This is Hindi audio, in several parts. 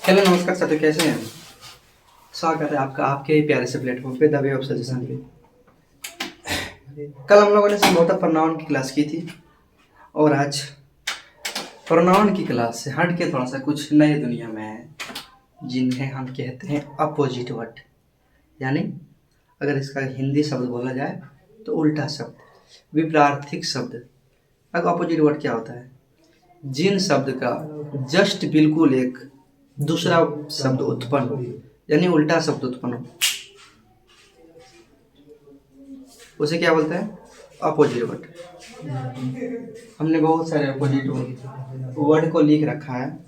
हेलो नमस्कार साथी, कैसे हैं? स्वागत है आपका आपके ही प्यारे से प्लेटफॉर्म पे, द वे ऑफ सजेशन पे। कल हम लोगों ने संभवतः प्रोनाउन की क्लास की थी और आज प्रोनाउन की क्लास से हट के थोड़ा सा कुछ नई दुनिया में है जिन्हें हम कहते हैं अपोजिट वर्ड। यानी अगर इसका हिंदी शब्द बोला जाए तो उल्टा शब्द, विपरीत शब्द। अब अपोजिट वर्ड क्या होता है? जिन शब्द का जस्ट बिल्कुल एक दूसरा शब्द उत्पन्न हो, यानी उल्टा शब्द उत्पन्न हो, उसे क्या बोलते हैं? Opposite word. हमने बहुत सारे अपोजिट वर्ड को लिख रखा है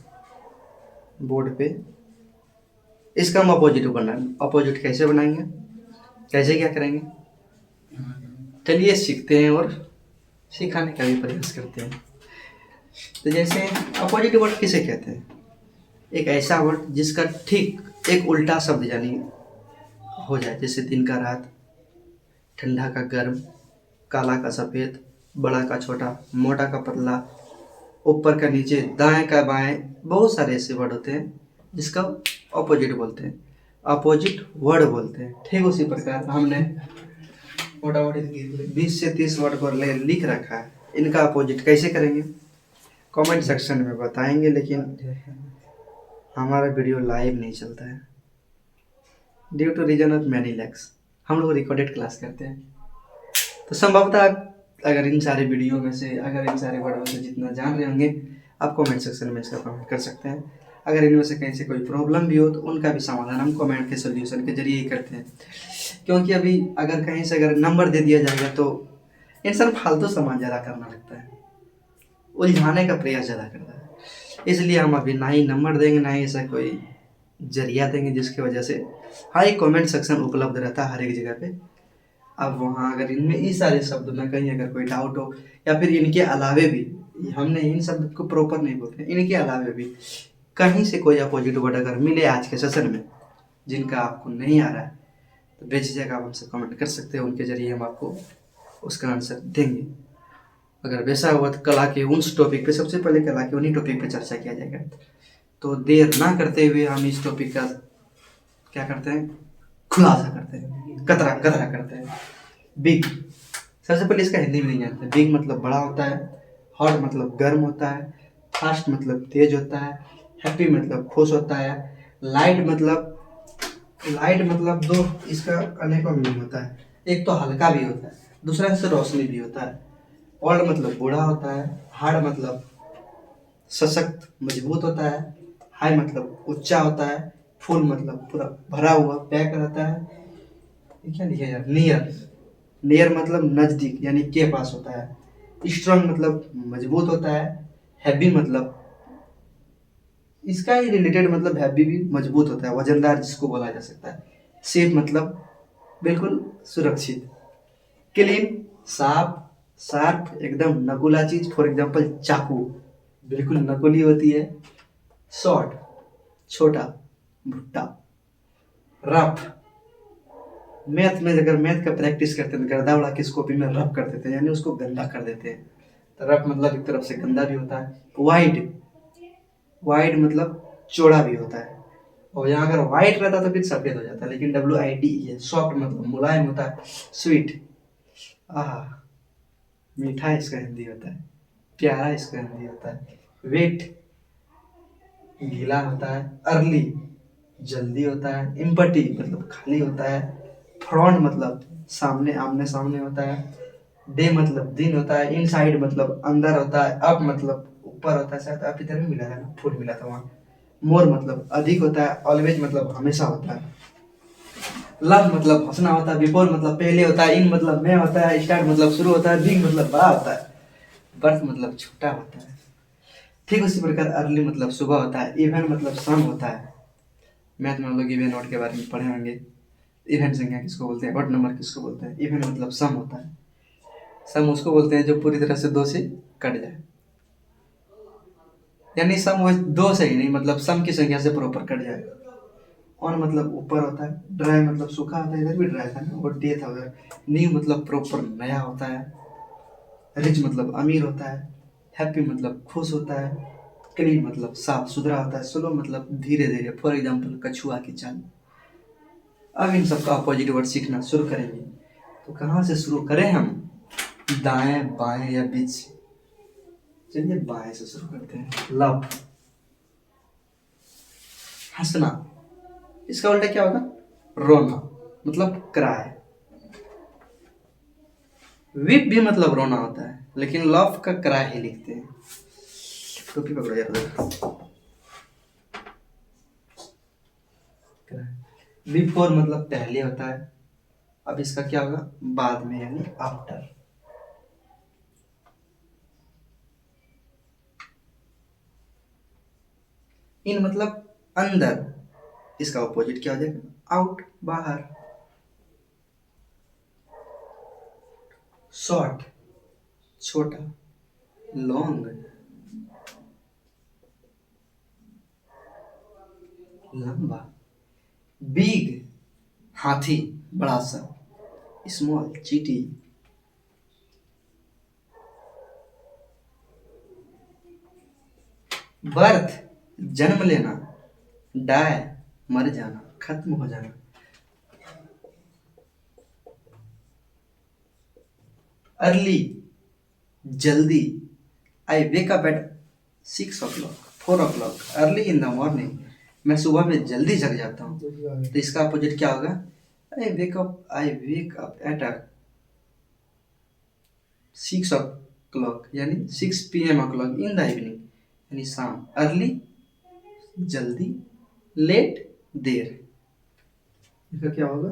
बोर्ड पे। इसका हम अपोजिट बना, अपोजिट कैसे बनाएंगे, कैसे क्या करेंगे, चलिए सीखते हैं और सिखाने का भी प्रयास करते हैं। तो जैसे अपोजिट वर्ड किसे कहते हैं? एक ऐसा वर्ड जिसका ठीक एक उल्टा शब्द यानी हो जाए, जैसे दिन का रात, ठंडा का गर्म, काला का सफ़ेद, बड़ा का छोटा, मोटा का पतला, ऊपर का नीचे, दाएं का बाएं। बहुत सारे ऐसे वर्ड होते हैं जिसका अपोजिट बोलते हैं, अपोजिट वर्ड बोलते हैं। ठीक उसी प्रकार हमने मोटामोटी 20 से 30 वर्ड को लिख रखा है। इनका अपोजिट कैसे करेंगे कमेंट सेक्शन में बताएंगे, लेकिन हमारा वीडियो लाइव नहीं चलता है due to reason of many lacks. हम लोग रिकॉर्डेड क्लास करते हैं, तो संभवतः अगर इन सारे वीडियो में से, अगर इन सारे वर्डों से जितना जान रहे होंगे, आप कमेंट सेक्शन में इसका कमेंट कर सकते हैं। अगर इनमें से कहीं से कोई प्रॉब्लम भी हो तो उनका भी समाधान हम कमेंट के सोल्यूशन के जरिए ही करते हैं। क्योंकि अभी अगर कहीं से अगर नंबर दे दिया जाएगा तो इंसान फालतू सामान ज़्यादा करना लगता है, उलझाने का प्रयास ज़्यादा करता है। इसलिए हम अभी ना ही नंबर देंगे, ना ही ऐसा कोई जरिया देंगे जिसकी वजह से हाँ, एक कमेंट सेक्शन उपलब्ध रहता है हर एक जगह पे। अब वहाँ अगर इनमें इस सारे शब्द में कहीं अगर कोई डाउट हो, या फिर इनके अलावे भी, हमने इन शब्द को प्रॉपर नहीं बोलते, इनके अलावे भी कहीं से कोई अपोजिट वर्ड अगर मिले आज के सेशन में जिनका आपको नहीं आ रहा है, तो बेझिझक आप हमसे कमेंट कर सकते हैं। उनके जरिए हम आपको उसका आंसर देंगे। अगर वैसा हुआ तो कला के उस टॉपिक पे, सबसे पहले कला के उन्हीं टॉपिक पे चर्चा किया जाएगा। तो देर ना करते हुए हम इस टॉपिक का क्या करते हैं, खुलासा करते हैं, कतरा कतरा करते हैं। बिग, सबसे पहले इसका हिंदी में नहीं जानते। बिग मतलब बड़ा होता है, हॉट मतलब गर्म होता है, फास्ट मतलब तेज होता है, हैप्पी मतलब खुश होता है, लाइट मतलब दो, इसका अनेकों मीनिंग होता है। एक तो हल्का भी होता है, दूसरा से रोशनी भी होता है। ओल्ड मतलब बूढ़ा होता है, हार्ड मतलब सशक्त मजबूत होता है, हाई मतलब ऊंचा होता है, फुल मतलब पूरा भरा हुआ पैक रहता है। क्या लिखा यार, नियर, नियर मतलब नजदीक यानी के पास होता है। स्ट्रांग मतलब मजबूत होता है, हैवी मतलब इसका ही रिलेटेड मतलब हैवी भी मजबूत होता है, वजनदार जिसको बोला जा सकता है। सेफ मतलब बिल्कुल सुरक्षित। क्लीन, साफ, शार्प एकदम नकुला चीज, फॉर एग्जांपल चाकू बिल्कुल नकुली होती है। शॉर्ट छोटा, भुट्टा। रफ, मैथ में अगर मैथ का प्रैक्टिस करते हैं तो गर्दा उड़ा के इस कॉपी में रफ कर देते हैं, यानी उसको गंदा कर देते हैं। तो रफ मतलब एक तरफ से गंदा भी होता है। वाइड, वाइड मतलब चौड़ा भी होता है, और यहाँ अगर वाइट रहता तो फिर सफेद हो जाता है, लेकिन WID है। सॉफ्ट मतलब मुलायम होता है। स्वीट, आह, मीठा इसका हिंदी होता है, प्यारा इसका हिंदी होता है। वेट, गीला होता है। अर्ली, जल्दी होता है। एम्पटी मतलब खाली होता है। फ्रंट मतलब सामने, आमने सामने होता है। डे मतलब दिन होता है। इनसाइड मतलब अंदर होता है। अप मतलब ऊपर होता है, शायद आप इधर भी मिला था ना, फुल मिला था वहाँ। मोर मतलब अधिक होता है। ऑलवेज मतलब हमेशा होता है। लव मतलब हंसना होता है। बिफोर मतलब पहले होता है। इन मतलब में होता है। स्टार्ट मतलब शुरू होता है। बिग मतलब बड़ा होता है। बर्थ मतलब छोटा होता है। ठीक उसी प्रकार अर्ली मतलब सुबह होता है। इवन मतलब शाम होता है। मैथ में हम लोग इवन ऑड के बारे में पढ़े होंगे। इवन संख्या किसको बोलते हैं, ऑड नंबर किसको बोलते हैं। इवन मतलब सम होता है। सम उसको बोलते हैं जो पूरी तरह से दो से कट जाए, यानी सम वो दो से ही नहीं, मतलब सम की संख्या से प्रॉपर कट जाए। ऑन मतलब ऊपर होता है। ड्राई मतलब सूखा होता है, इधर भी ड्राई था ना, और डे था उधर। न्यू मतलब प्रॉपर नया होता है। रिच मतलब अमीर होता है। हैप्पी मतलब खुश होता है। क्लीन मतलब साफ सुथरा होता है, स्लो मतलब धीरे धीरे, फॉर एग्जाम्पल कछुआ की चाल। अब इन सबका अपोजिट वर्ड सीखना शुरू करेंगे, तो कहाँ से शुरू करें हम, दाएं बाएं या बीच से? चलिए बाएं से शुरू करते हैं। लव, हंसना, इसका उल्टा क्या होगा, रोना, मतलब क्राई। वीप भी मतलब रोना होता है, लेकिन लव का क्राई ही लिखते हैं। टोपी पकड़ो यार। बिफोर मतलब पहले होता है, अब इसका क्या होगा, बाद में, यानी आफ्टर। इन मतलब अंदर, इसका ऑपोजिट क्या हो जाएगा, आउट, बाहर। शॉर्ट, छोटा। लॉन्ग, लंबा। बिग, हाथी, बड़ा सा। स्मॉल, चींटी। बर्थ, जन्म लेना। डाई, मर जाना, खत्म हो जाना। अर्ली, जल्दी। I wake up at 6 o'clock, 4 o'clock, early in the morning. मैं सुबह में जल्दी जग जाता हूँ, तो इसका अपोजिट क्या होगा, आई वेक अप एट 6 o'clock, यानी 6 p.m. इन द इवनिंग, यानी शाम। अर्ली, जल्दी। लेट, देर। इसका क्या होगा,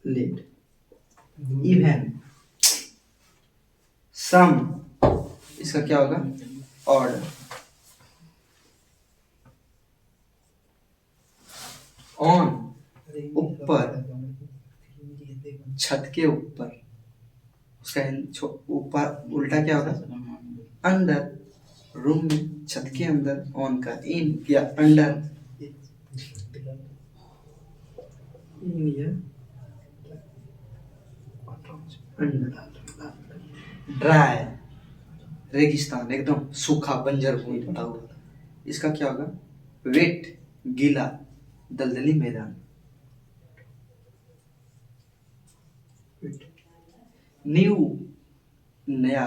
लेट। इवन, सम, इसका क्या होगा, ऑड। ऑन, ऊपर, छत के ऊपर। उसका ऊपर उल्टा क्या होगा, अंदर, रूम में, छत के अंदर। ऑन का इन या अंडर। ड्राई, रेगिस्तान, एकदम सूखा बंजर भूमि पड़ा हुआ। इसका क्या होगा, वेट, गीला, दलदली मैदान। न्यू, नया।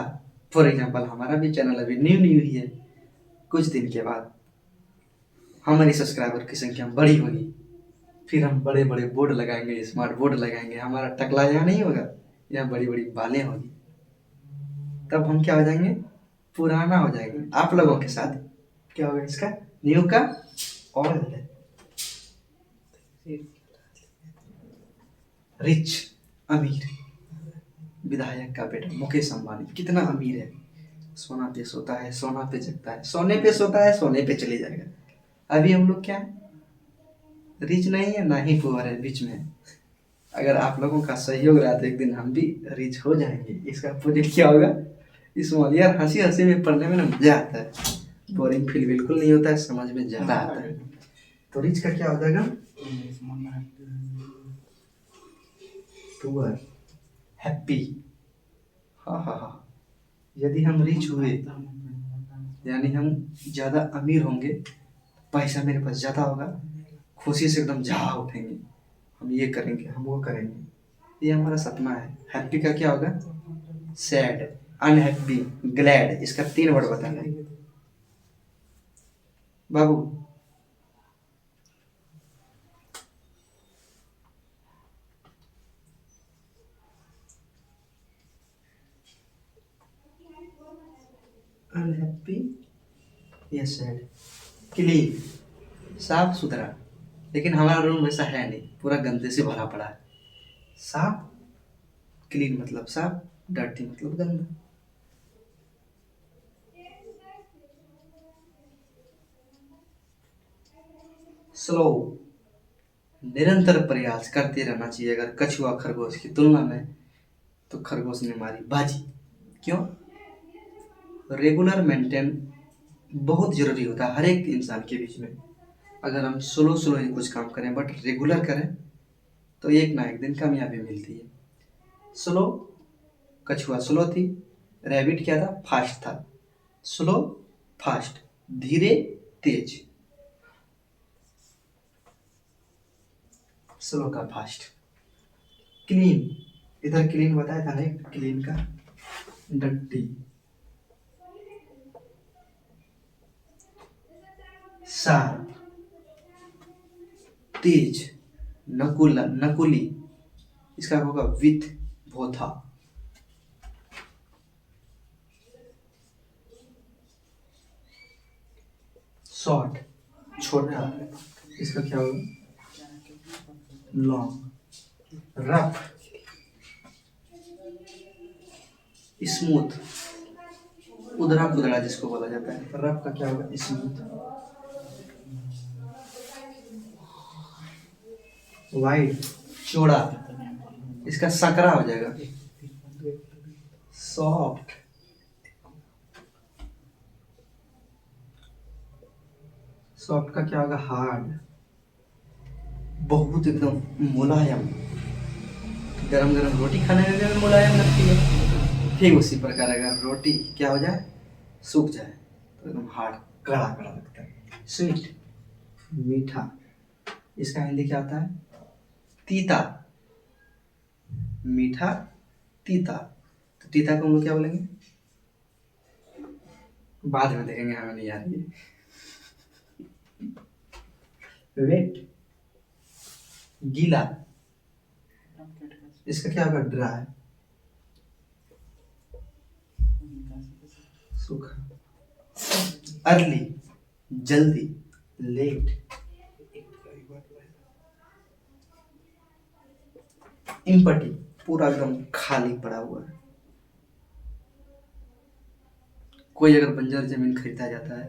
फॉर एग्जाम्पल हमारा भी चैनल अभी न्यू न्यू ही है, कुछ दिन के बाद हमारी सब्सक्राइबर की संख्या बड़ी होगी, फिर हम बड़े बड़े बोर्ड लगाएंगे, स्मार्ट बोर्ड लगाएंगे, हमारा टकला यहाँ नहीं होगा, यहाँ बड़ी बड़ी बालें होगी। तब हम क्या हो जाएंगे, पुराना हो जाएंगे आप लोगों के साथ। क्या होगा इसका, न्यू का ओल्ड। रिच, अमीर। विधायक का बेटा मुकेश अंबानी कितना अमीर है, सोना पे सोता है, सोना पे जगता है, सोने पे सोता है, सोने पे चले जाएगा। अभी हम लोग क्या है, रिच नहीं है ना ही पुअर है, बीच में। अगर आप लोगों का सहयोग रहा तो एक दिन हम भी रिच हो जाएंगे। इसका प्रोजेक्ट क्या होगा, स्मॉल। यार हंसी हंसी में पढ़ने में ना मजा आता है, बोरिंग फील बिल्कुल नहीं होता है, समझ में ज्यादा आता है। तो रिच का क्या हो जाएगा, पुअर, हैप्पी। हाँ हाँ हाँ, यदि हम रिच हुए यानी हम ज्यादा अमीर होंगे, पैसा मेरे पास ज्यादा होगा, खुशी से एकदम जा उठेंगे, हम ये करेंगे, हम वो करेंगे, ये हमारा सपना है। हैप्पी का क्या होगा, सैड, अनहैप्पी, ग्लैड। इसका 3 वर्ड बताना है बाबू। अनहैप्पी या सैड। क्लीन, साफ सुथरा, लेकिन हमारा रूम वैसा है नहीं, पूरा गंदे से भरा पड़ा है। साफ, क्लीन मतलब साफ, डर्टी मतलब गंदा। स्लो, निरंतर प्रयास करते रहना चाहिए। अगर कछुआ खरगोश की तुलना में, तो खरगोश ने मारी बाजी। क्यों, रेगुलर मेंटेन बहुत जरूरी होता है हर एक इंसान के बीच में। अगर हम स्लो स्लो ही कुछ काम करें बट रेगुलर करें, तो एक ना एक दिन कामयाबी मिलती है। स्लो, कछुआ स्लो थी, रैबिट क्या था, फास्ट था। स्लो फास्ट, धीरे तेज, स्लो का फास्ट। क्लीन, इधर क्लीन बताया था ना, क्लीन का डट्टी। शार्प, तेज, नकुला नकुली, इसका होगा विथ, भोथा। शॉर्ट, छोटा, इसका क्या होगा? लॉन्ग। रफ, स्मूथ, उधरा पुधरा जिसको बोला जाता है, रफ का क्या होगा? स्मूथ। वाइड, चौड़ा, इसका सकरा हो जाएगा। सॉफ्ट, सॉफ्ट का क्या होगा? हार्ड, बहुत एकदम मुलायम, गरम गरम रोटी खाने में भी मुलायम लगती है। ठीक उसी प्रकार अगर रोटी क्या हो जाए? सूख जाए तो एकदम हार्ड, कड़ा कड़ा लगता है। स्वीट, मीठा, इसका हिंदी क्या होता है? तीता, मीठा, तीता। तो तीता को हम लोग क्या बोलेंगे? बाद में देखेंगे, हमें नहीं आ रही है। वेट, गीला, इसका क्या होगा? ड्राई, सूखा। अर्ली, जल्दी, लेट। इम्पटी, पूरा एकदम खाली पड़ा हुआ है। कोई अगर बंजर जमीन खरीदा जाता है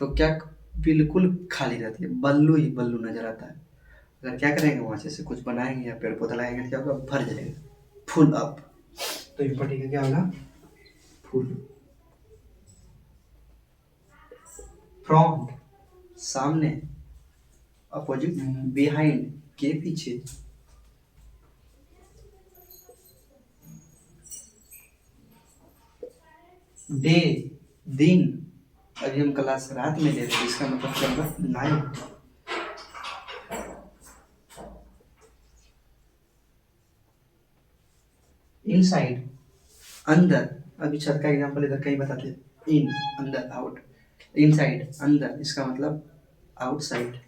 तो क्या बिल्कुल खाली रहती है, बल्लू ही बल्लू नजर आता है। अगर क्या करेंगे, वहां से कुछ बनाएंगे या पेड़ पौधा लगाएंगे तो क्या होगा? भर जाएगा, फुल अप। तो इम्पटी का क्या होगा? फुल। फ्रंट, सामने, अपोजिट, बिहाइंड, के पीछे। डे, दिन, अभी हम क्लास रात में ले रहे हैं, इसका मतलब क्या होगा? नाइट। इनसाइड, अंदर, अभी छत का एग्जांपल इधर कहीं बताते हैं, इन, अंदर, आउट। इनसाइड, अंदर, इसका मतलब आउटसाइड।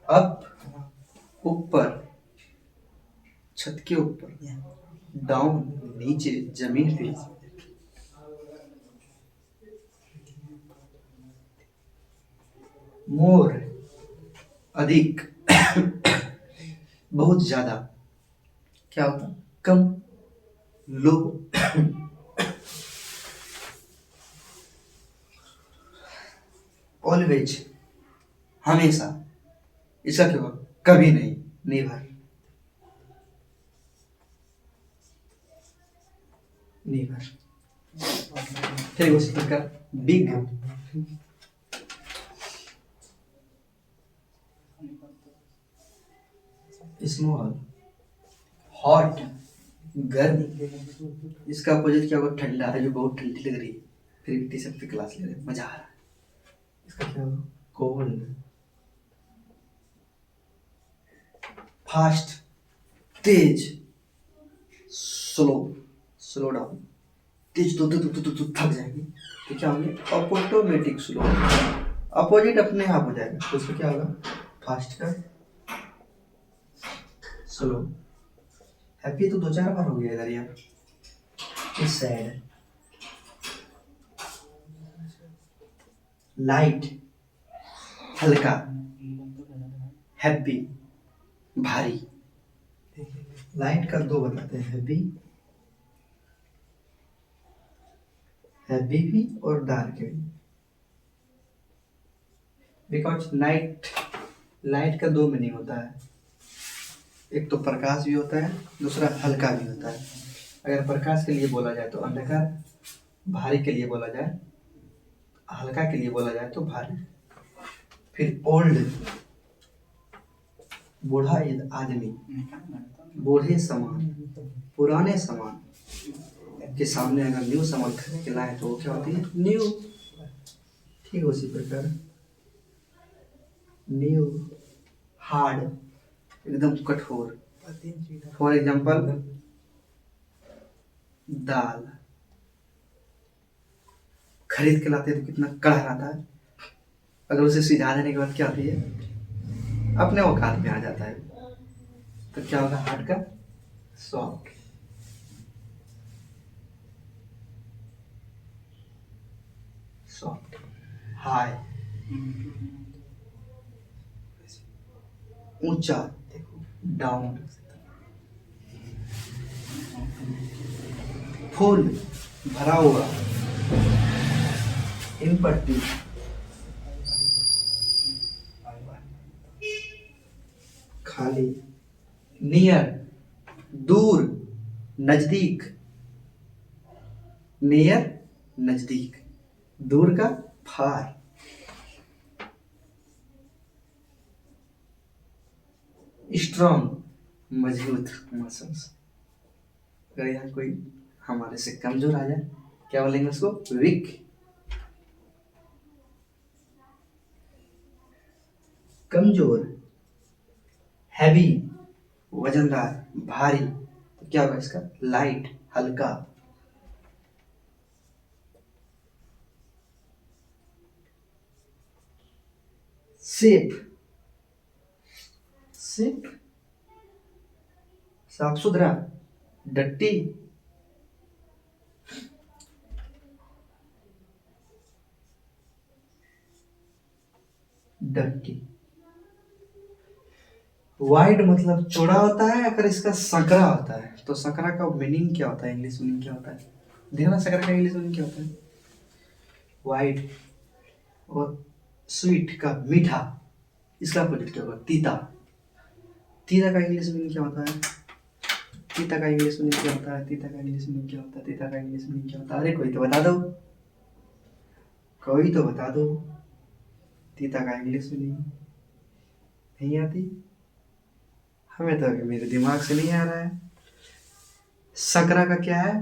अप, ऊपर, छत के ऊपर। डाउन, नीचे, जमीन पे। मोर, अधिक, बहुत ज्यादा, क्या होता? कम, लो। ऑलवेज, हमेशा, इसका क्या होगा? कभी नहीं, नेवर, नेवर। फिर उसी प्रकार बिग, स्मॉल, हॉट, गर्म, इसका अपोजिट क्या होगा? ठंडा है, जो बहुत ठंडी लग रही है, फिर टी शर्ट पे क्लास ले रहे हैं, मजा आ रहा है, इसका क्या होगा? कोल्ड। फास्ट, तेज, स्लो, स्लो डाउन, तेज तो थक जाएंगे, तो क्या होंगे? Automatic slow. अपोजिट अपने आप हो जाएगा, तो उसका क्या होगा? फास्ट का स्लो। हैप्पी तो 2 4 बार हो गया इधर यार। सैड, लाइट, हल्का, हैप्पी, भारी। लाइट का 2 बताते हैं, हैप्पी, हैप्पी भी और डार्क भी। बिकॉज नाइट, लाइट का 2 मीनिंग होता है, एक तो प्रकाश भी होता है, दूसरा हल्का भी होता है। अगर प्रकाश के लिए बोला जाए तो अंधकार, भारी के लिए बोला जाए, हल्का के लिए बोला जाए तो भारी। फिर ओल्ड, बूढ़ा आदमी, बूढ़े सामान, पुराने सामान के सामने अगर न्यू सामान खरीद के लाए तो वो क्या होती है? न्यू। ठीक उसी प्रकार न्यू, हार्ड, एकदम कठोर। फॉर एग्जाम्पल दाल खरीद के लाते हैं तो कितना कड़ा रहता है, अगर उसे सिझा देने के बाद क्या होती है? अपने औकात में आ जाता है। तो क्या होगा? हार्ड का सॉफ्ट। सॉफ्ट, हाई, ऊंचा, डाउन। फुल, भरा हुआ, इन पट्टी, खाली, नियर, दूर, नजदीक, नियर, नजदीक, दूर का फार, स्ट्रॉन्ग, मजबूत मसल्स। अगर यहाँ कोई हमारे से कमजोर आ जाए क्या बोलेंगे उसको? वीक। कमजोर, हैवी, वजनदार, भारी, तो क्या होगा इसका? लाइट, हल्का। सेफ, सेफ, साफ सुथरा, डट्टी, डट्टी। वाइड मतलब चौड़ा होता है, अगर इसका सकरा होता है तो सकरा का मीनिंग क्या होता है? इंग्लिश मीनिंग क्या होता है? देखना सकरा का इंग्लिश मीनिंग क्या होता है? वाइड। और स्वीट का मीठा, इसका अपोजिट क्या होगा? तीता। तीता का इंग्लिश मीनिंग क्या होता है? तीता का इंग्लिश मीनिंग क्या होता है? तीता का इंग्लिश मीनिंग क्या होता है? तीता का इंग्लिश मीनिंग क्या होता है? अरे कोई तो बता दो, कोई तो बता दो। तीता का इंग्लिश मीनिंग नहीं आती हमें तो, अभी मेरे दिमाग से नहीं आ रहा है। सकरा का क्या है?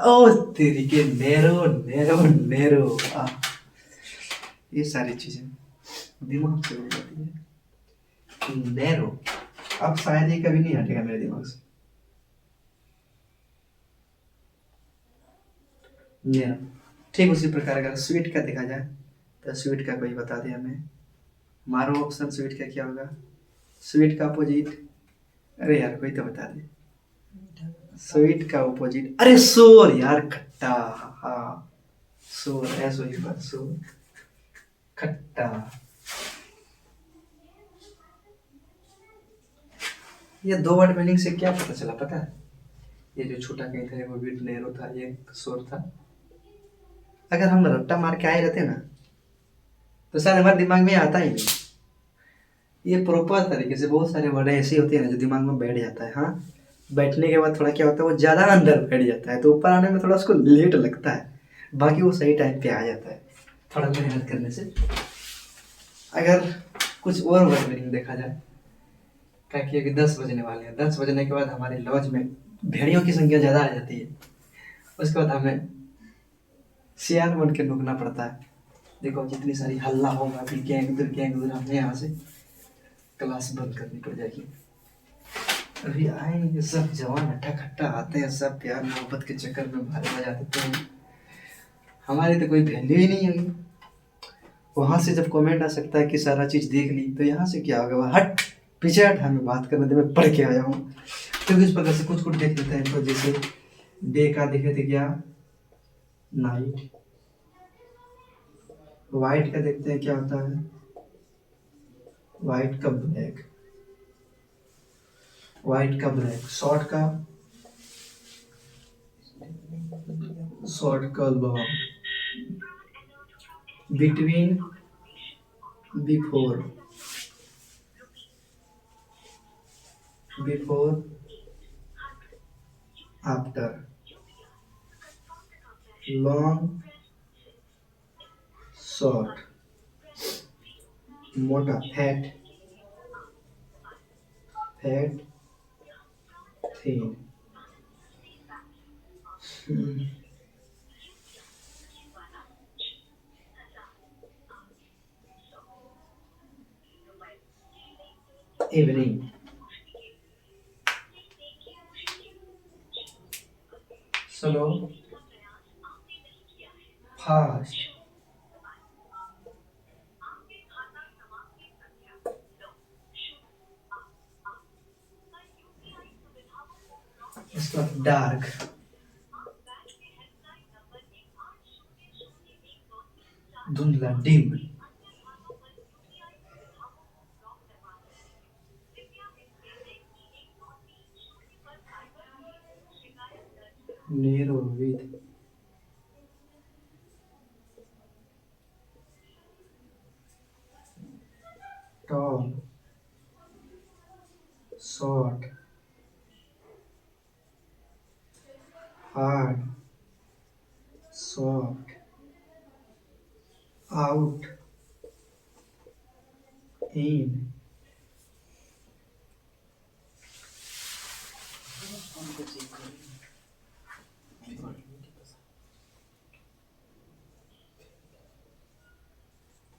ओ तेरी के नेरो नेरो नेरो। ये सारी चीजें दिमाग से हो जाती है। नेरो, अब शायद ये कभी नहीं हटेगा मेरे दिमाग से। नेरो। ठीक उसी प्रकार अगर स्वीट का देखा जाए तो स्वीट का कोई बता दे हमें। मारो ऑप्शन, स्वीट का क्या होगा? स्वीट का अपोजिट, अरे यार कोई तो बता दे। स्वीट का अपोजिट, अरे सोर यार, खट्टा। हाँ, सोर, ऐसो ही बात, सोर, खट्टा। ये दो वर्ड मीनिंग से क्या पता चला पता है? ये जो छोटा कहीं था, वो भी नेरो था, ये सोर था। अगर हम रट्टा मार के आए रहते ना तो शायद हमारे दिमाग में आता ही नहीं। ये प्रॉपर तरीके से बहुत सारे वर्ड ऐसे होते हैं ना जो दिमाग में बैठ जाता है। हाँ, बैठने के बाद थोड़ा क्या होता है, वो ज़्यादा अंदर बैठ जाता है तो ऊपर आने में थोड़ा उसको लेट लगता है, बाकी वो सही टाइम पे आ जाता है थोड़ा मेहनत करने से। अगर कुछ और वर्ड मीनिंग देखा जाए, क्या कि अभी 10 बजने वाले हैं, 10 बजने के बाद हमारे लॉज में भेड़ियों की संख्या ज़्यादा आ जाती है। उसके बाद हमें सियार बन के रुकना पड़ता है। देखो जितनी सारी हल्ला होगा, अभी गैंग उधर, हमें यहाँ से क्लास बंद करनी पड़ जाएगी। अभी आएंगे सब जवान हट्टा खट्टा आते हैं, सब प्यार मोहब्बत के चक्कर में भारे बजा देते हैं, हमारी तो कोई वैल्यू ही नहीं होगी। वहां से जब कमेंट आ सकता है कि सारा चीज देख ली, तो यहाँ से क्या होगा? हट, पीछे हट, हमें बात करने दे, मैं पढ़ के आया हूँ। तो इस प्रकार से कुछ कुछ देख लेते हैं। तो जैसे डे का देखे थे क्या? नाइट। वाइट का देखते हैं क्या होता है? वाइट का ब्लैक। वाइट का ब्लैक। शॉर्ट का, शॉर्ट का long. Between, before, before, after, long, short, मोटा, fat, fat thin. Evening, slow, fast, इसके बाद डार्क, धुंधला, dim, narrow, wide, tall, short, hard, soft, out, in.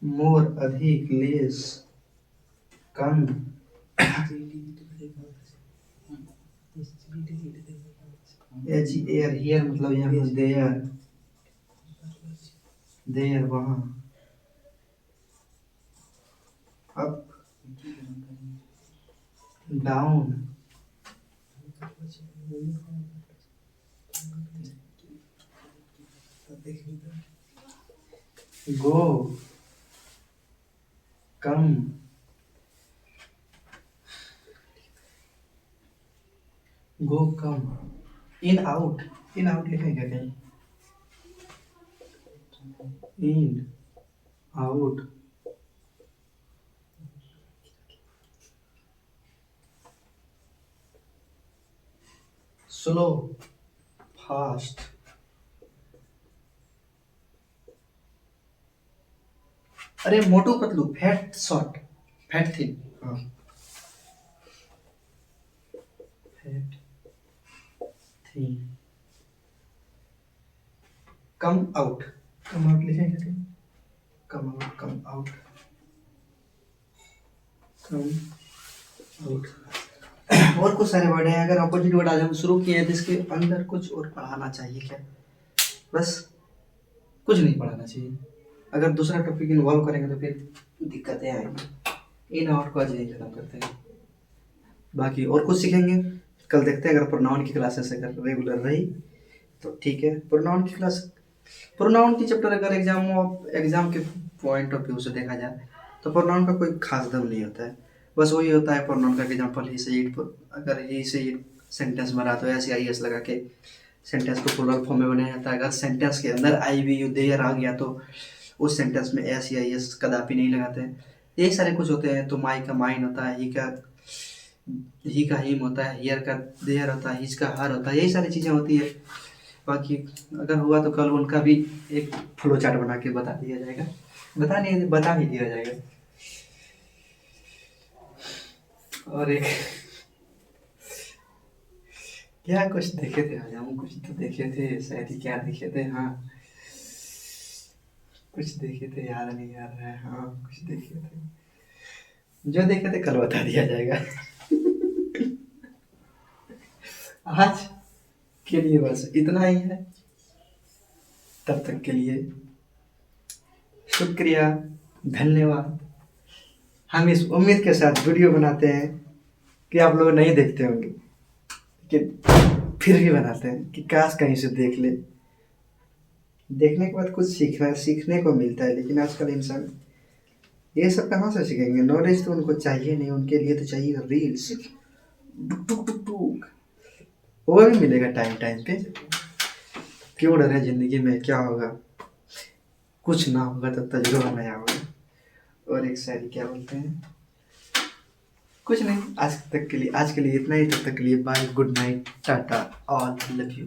More, अधिक, लेस, कम, एज, एयर, हियर मतलब यहाँ, देयर, देयर वहाँ, up, down, go, come, go come, in out, in out लिखेंगे कहीं, इन आउट, स्लो, फास्ट, अरे Motu Patlu, fat short, fat thin, हाँ, fat thin, come out, come out लिखेंगे कहीं, come out, come out, come out. और कुछ सारे वर्ड हैं, अगर अपोजिट वर्ड आज हम शुरू किए हैं तो इसके अंदर कुछ और पढ़ाना चाहिए क्या? बस कुछ नहीं पढ़ाना चाहिए। अगर दूसरा टॉपिक इन्वॉल्व करेंगे तो फिर दिक्कतें आएंगी। इन आउट को आज यही खत्म करते हैं, बाकी और कुछ सीखेंगे कल देखते हैं। अगर प्रोनाउन की क्लासेस अगर रेगुलर रही तो ठीक है। प्रोनाउन की क्लास, प्रोनाउन की चैप्टर अगर एग्जाम के पॉइंट ऑफ व्यू से देखा जाए तो प्रोनाउन का कोई खास दम नहीं होता है। बस वही होता है प्रोनाउन का एग्जाम्पल ही से इट, अगर ही से इट सेंटेंस बना तो ऐसे आई एस लगा के सेंटेंस को प्लूरल फॉर्म में बनाया जाता है। अगर सेंटेंस के अंदर आई वी यू देयर आ गया तो उस सेंटेंस में एस या एस कदापि नहीं लगाते हैं। यही सारे कुछ होते हैं। तो माई का माइन होता है, ही का हिम होता है, हियर का देयर होता है, हिज का हर होता है, यही सारी चीज़ें होती है। बाकी अगर हुआ तो कल उनका भी एक फ्लो चार्ट बना के बता दिया जाएगा, बता ही दिया जाएगा। और एक क्या कुछ देखे थे आज हम, कुछ तो देखे थे शायद ही, क्या देखे थे, हाँ कुछ देखे थे, याद नहीं आ रहा है। हाँ कुछ देखे थे, जो देखे थे कल बता दिया जाएगा। आज के लिए बस इतना ही है। तब तक के लिए शुक्रिया, धन्यवाद। हम इस उम्मीद के साथ वीडियो बनाते हैं कि आप लोग नहीं देखते होंगे, लेकिन फिर भी बनाते हैं कि काश कहीं से देख ले। देखने के बाद कुछ सीखने को मिलता है, लेकिन आजकल इंसान ये सब कहाँ से सीखेंगे? नॉलेज तो उनको चाहिए नहीं, उनके लिए तो चाहिए रील्स, टुक टुक टुक टुक। वो भी मिलेगा टाइम टाइम पे। क्यों डरे जिंदगी में, क्या होगा, कुछ ना होगा तो तजुर्बा नया होगा। और एक शायरी क्या बोलते हैं, कुछ नहीं। आज के लिए इतना ही। तब तक के लिए bye, good night, tata, all love you.